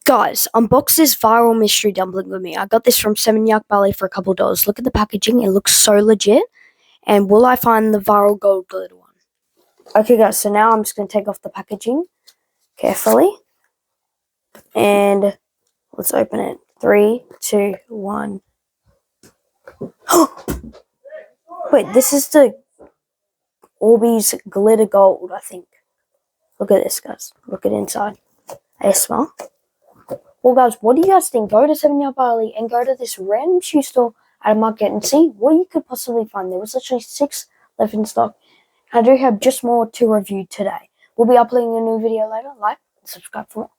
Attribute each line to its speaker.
Speaker 1: Guys, unbox this viral mystery dumpling with me. I got this from Seminyak Bali for a couple dollars. Look at the packaging. It looks so legit. And will I find the viral gold glitter one? Okay, guys. So now I'm just going to take off the packaging carefully. And let's open it. 3, 2, 1. Wait, this is the Orbeez glitter gold, I think. Look at this, guys. Look at inside. Hey, smell. Well, guys, what do you guys think? Go to Seminyak Bali and go to this random shoe store at a market and see what you could possibly find. There was literally 6 left in stock. I do have just more to review today. We'll be uploading a new video later. Like and subscribe for more.